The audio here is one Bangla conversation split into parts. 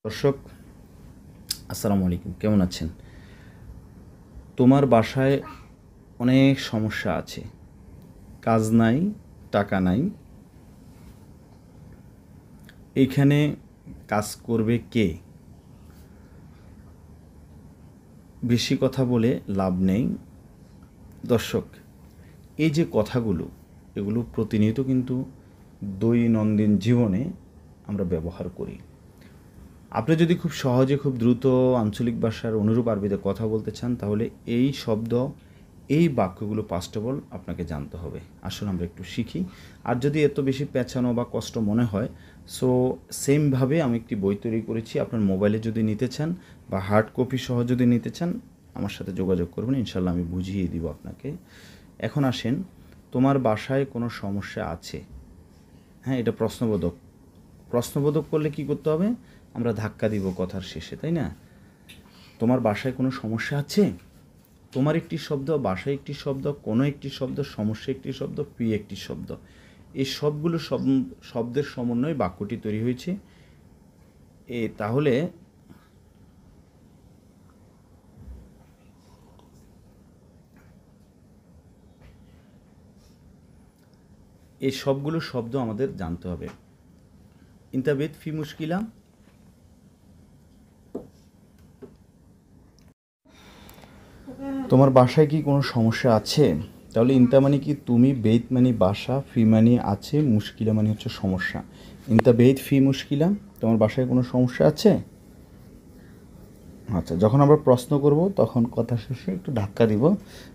দর্শক, আসসালামু আলাইকুম। কেমন আছেন? তোমার বাসায় অনেক সমস্যা আছে, কাজ নাই, টাকা নাই। এইখানে কাজ করবে কে? বেশি কথা বলে লাভ নেই। দর্শক, এই যে কথাগুলো, এগুলো প্রতিনিয়ত কিন্তু দৈনন্দিন জীবনে আমরা ব্যবহার করি। আপনি যদি খুব সহজে, খুব দ্রুত আঞ্চলিক ভাষার অনুরূপ আরবিতে কথা বলতে চান, তাহলে এই শব্দ, এই বাক্যগুলো ফার্স্ট অফ অল আপনাকে জানতে হবে। আসলে আমরা একটু শিখি। আর যদি এত বেশি পেঁচানো বা কষ্ট মনে হয়, সো সেমভাবে আমি একটি বই তৈরি করেছি। আপনার মোবাইলে যদি নিতে চান বা হার্ড কপি সহ যদি নিতে চান, আমার সাথে যোগাযোগ করবেন, ইনশাল্লাহ আমি বুঝিয়ে দিব আপনাকে। এখন আসেন, তোমার বাসায় কোনো সমস্যা আছে। হ্যাঁ, এটা প্রশ্নবোধক। প্রশ্নবোধক করলে কি করতে হবে? আমরা ধাক্কা দিব কথার শেষে, তাই না? তোমার বাসায় কোনো সমস্যা আছে। তোমার একটি শব্দ, বাসায় একটি শব্দ, কোনো একটি শব্দ, সমস্যা একটি শব্দ, প্রিয় একটি শব্দ। এই সবগুলো শব্দের সমন্বয়ে বাক্যটি তৈরি হয়েছে। তাহলে এই সবগুলো শব্দ আমাদের জানতে হবে। ইন্তাবেদ ফি মুশকিলা, তোমার বাসায় কি কোনো সমস্যা আছে? তাহলে ইন্তা মানে কি তুমি, বেইত মানে বাসা, ফি মানে আছে, মুশকিলা মানে হচ্ছে সমস্যা। ইন্তা বেইত ফি মুশকিলা, তোমার বাসায় কোনো সমস্যা আছে? আচ্ছা, যখন আমরা প্রশ্ন করব তখন কথা শেষে একটু ধাক্কা দিব।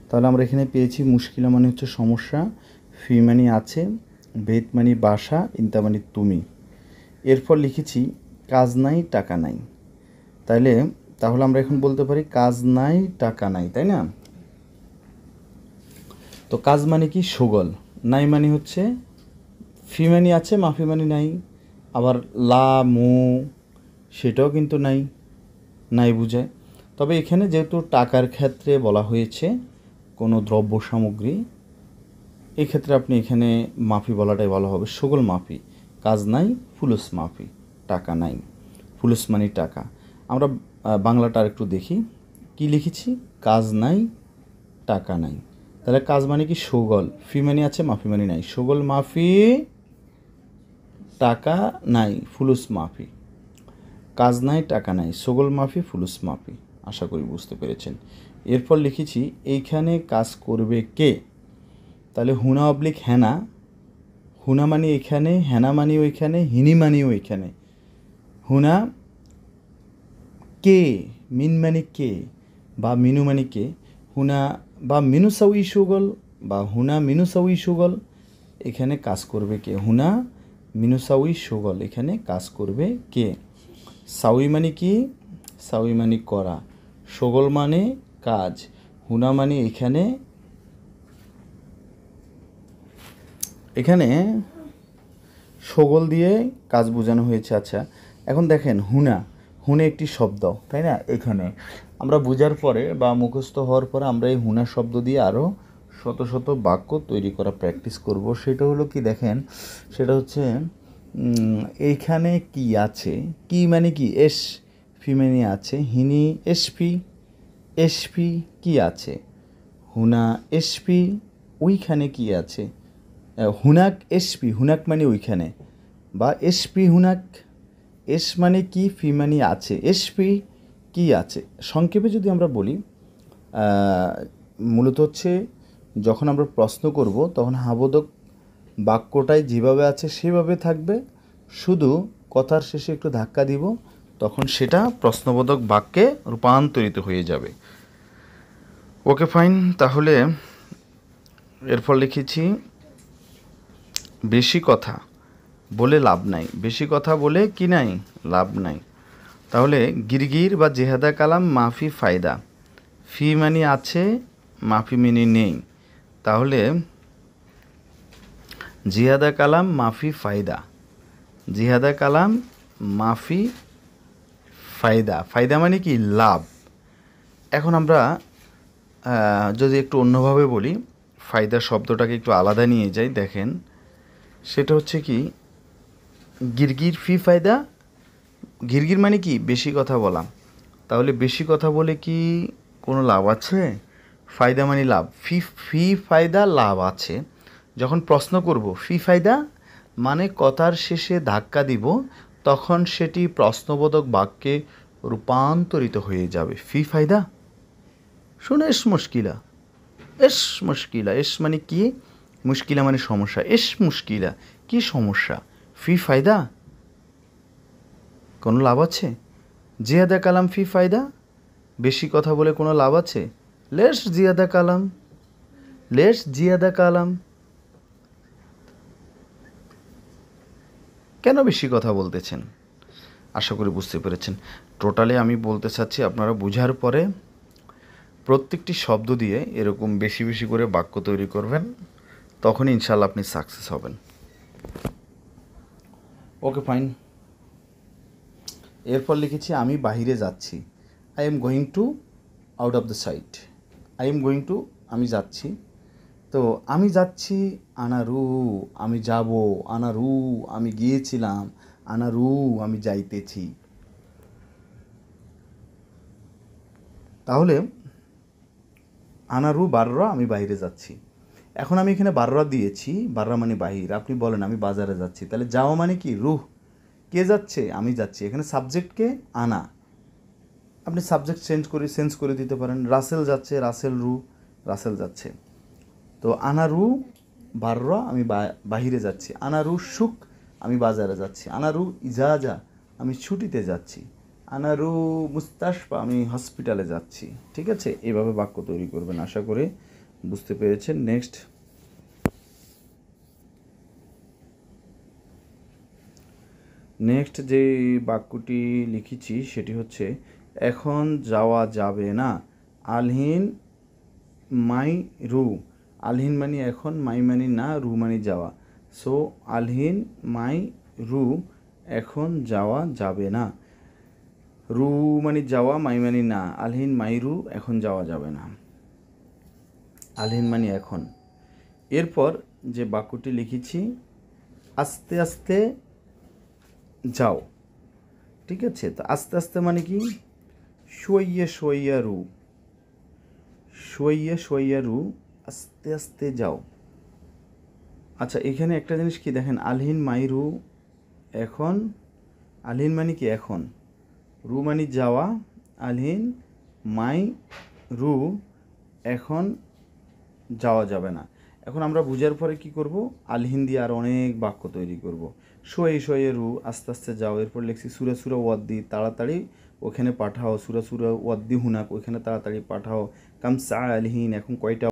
তাহলে আমরা এখানে পেয়েছি মুশকিলা মানে হচ্ছে সমস্যা, ফি মানে আছে, বেইত মানে বাসা, ইন্তা মানে তুমি। এরপর লিখেছি কাজ নাই, টাকা নাই। তাহলে আমরা এখন বলতে পারি কাজ নাই, টাকা নাই, তাই না? তো কাজ মানে কি? সুগল। নাই মানে হচ্ছে ফি মানে আছে, মাফি মানে নাই। আবার লা মু, সেটাও কিন্তু নাই, নাই বুঝায়। তবে এখানে যেহেতু টাকার ক্ষেত্রে বলা হয়েছে কোনো দ্রব্য সামগ্রী, এক্ষেত্রে আপনি এখানে মাফি বলাটাই ভালো হবে, সুগল মাফি। কাজ নাই, ফুলুস মাফি, টাকা নাই। ফুলুস মানে টাকা। আমরা বাংলাটা আর একটু দেখি, কি লিখেছি? কাজ নাই, টাকা নাই। তাহলে কাজ মানে কি? সুগল। ফি মানে আছে, মাফি মানে নাই। সুগল মাফি, টাকা নাই, ফুলুস মাফি। কাজ নাই, টাকা নাই, সুগল মাফি, ফুলুস মাফি। আশা করি বুঝতে পেরেছেন। এরপর লিখেছি এইখানে কাজ করবে কে? তাহলে হুনা অবলিক হেনা। হুনা মানে এখানে, হেনা মানে ওইখানে, হিনি মানে ওইখানে। হুনা কে, মিন মানে কে বা মিনু মানে কে। হুনা বা মিনু সাউই সুগল বা হুনা মিনু সাউই সুগল, এখানে কাজ করবে কে? হুনা মিনু সাউই সুগল, এখানে কাজ করবে কে? সাউই মানে কি? সাউই মানে করা, সুগল মানে কাজ, হুনা মানে এখানে সগল দিয়ে কাজ বোঝানো হয়েছে। আচ্ছা, এখন দেখেন হুনে একটি শব্দ, তাই না? এখানে আমরা বোঝার পরে বা মুখস্থ হওয়ার পরে আমরা এই হুনা শব্দ দিয়ে আরও শত শত বাক্য তৈরি করা প্র্যাকটিস করব। সেটা হলো কি দেখেন, সেটা হচ্ছে এইখানে কি আছে। কি মানে কি? এস ফি মানে আছে, হিনি এসপি, এসপি কি আছে? হুনা এসপি, ওইখানে কি আছে? হুনাক এসপি, হুনাক মানে ওইখানে, বা এসপি হুনাক। এস মানে কি? ফি মানে আছে, এসপি কি আছে। সংক্ষেপে যদি আমরা বলি, মূলত হচ্ছে যখন আমরা প্রশ্ন করব তখন হাবোধক বাক্যটাই যেভাবে আছে সেভাবে থাকবে, শুধু কথার শেষে একটু ধাক্কা দিব, তখন সেটা প্রশ্নবোধক বাক্যে রূপান্তরিত হয়ে যাবে। ওকে, ফাইন। তাহলে এরপর লিখেছি বেশি কথা বলে লাভ নাই। বেশি কথা বলে কি নাই? লাভ নাই। তাহলে গিরগির বা জেহাদা কালাম মাফি ফায়দা। ফি মানে আছে, মাফি মানে নেই। তাহলে জিহাদা কালাম মাফি ফায়দা, জিহাদা কালাম মাফি ফায়দা। ফায়দা মানে কি? লাভ। এখন আমরা যদি একটু অন্যভাবে বলি, ফায়দা শব্দটাকে একটু আলাদা নিয়ে যাই, দেখেন সেটা হচ্ছে কি, গিরগির ফি ফায়দা ঘিরঘির মানে কি বেশি কথা বলা। তাহলে বেশি কথা বলে কি কোনো লাভ আছে? ফায়দা মানে লাভ, ফি ফায়দা লাভ আছে। যখন প্রশ্ন করব ফি ফায়দা মানে কথার শেষে ধাক্কা দিব, তখন সেটি প্রশ্নবোধক বাক্যে রূপান্তরিত হয়ে যাবে। ফি ফায়দা শুনে এস মুশকিলা, এস মুশকিলা, এস মানে কি? মুশকিলা মানে সমস্যা, এস মুশকিলা কি সমস্যা? ফি ফায়দা কোনো লাভ আছে? জিয়াদা কালাম ফি ফায়দা বেশি কথা বলে কোনো লাভ আছে? লেস জিয়াদা কালাম, লেস জিয়াদা কালাম। কেন বেশি কথা বলতেছেন? আশা করি বুঝতে পেরেছেন। টোটালি আমি বলতে চাচ্ছি আপনারা বুঝার পরে প্রত্যেকটি শব্দ দিয়ে এরকম বেশি বেশি করে বাক্য তৈরি করবেন, তখনই ইনশাল্লাহ আপনি সাকসেস হবেন। Okay fine. এরপর লিখেছি আমি বাহিরে যাচ্ছি। I am going to out of the site. I am going to আমি যাচ্ছি। তো আমি যাচ্ছি, আনারু আমি যাব, আনারু আমি গিয়েছিলাম, আনারু আমি যাইতেছি। তাহলে আনারু বাররা আমি বাইরে যাচ্ছি। এখন আমি এখানে বাররা দিয়েছি, বাররা মানে বাহির। আপনি বলেন আমি বাজারে যাচ্ছি, তাহলে যাওয়া মানে কি? রুহ। কে যাচ্ছে? আমি যাচ্ছি। এখানে সাবজেক্টকে আনা, আপনি সাবজেক্ট চেঞ্জ করে দিতে পারেন। রাসেল যাচ্ছে, রাসেল রু, রাসেল যাচ্ছে। তো আনারু বাররা আমি বাহিরে যাচ্ছি। আনারু সুখ আমি বাজারে যাচ্ছি। আনারু ইজাজা আমি ছুটিতে যাচ্ছি। আনারু মুস্তাশফা আমি হসপিটালে যাচ্ছি। ঠিক আছে, এভাবে বাক্য তৈরি করবেন। আশা করি বুঝতে পেরেছেন। নেক্সট যে বাক্যটি লিখেছি সেটি হচ্ছে এখন যাওয়া যাবে না। আলহিন মাই রু। আলহিন মানে এখন, মাই মানে না, রু মানে যাওয়া। সো আলহিন মাই রু, এখন যাওয়া যাবে না। রু মানে যাওয়া, মাই মানে না। আলহিন মাই রু, এখন যাওয়া যাবে না। আলহিন মানে এখন। এরপর যে বাক্যটি লিখেছি আস্তে আস্তে যাও। ঠিক আছে, তো আস্তে আস্তে মানে কি? শোইয়ে শোইয়া রু, শোইয়ে শোইয়া রু, আস্তে আস্তে যাও। আচ্ছা, এখানে একটা জিনিস কি দেখেন, আলহিন মাই রু এখন, আলহিন মানে কি এখন, রু মানে যাওয়া, আলহিন মাই রু এখন যাওয়া যাবে না। এখন আমরা বুঝার পরে কি করব? আলহিন দিয়ে আর অনেক বাক্য তৈরি করব। শোয়ে শোয়ে রু, আস্তে আস্তে যাও। এরপর লিখছি সুরা সুরা ওয়াদ্দি, তাড়াতাড়ি ওখানে পাঠাও। সুরা সুরা ওয়াদ্দি হুনাক, ওইখানে তাড়াতাড়ি পাঠাও। কামসা আলহিন, এখন কয়টা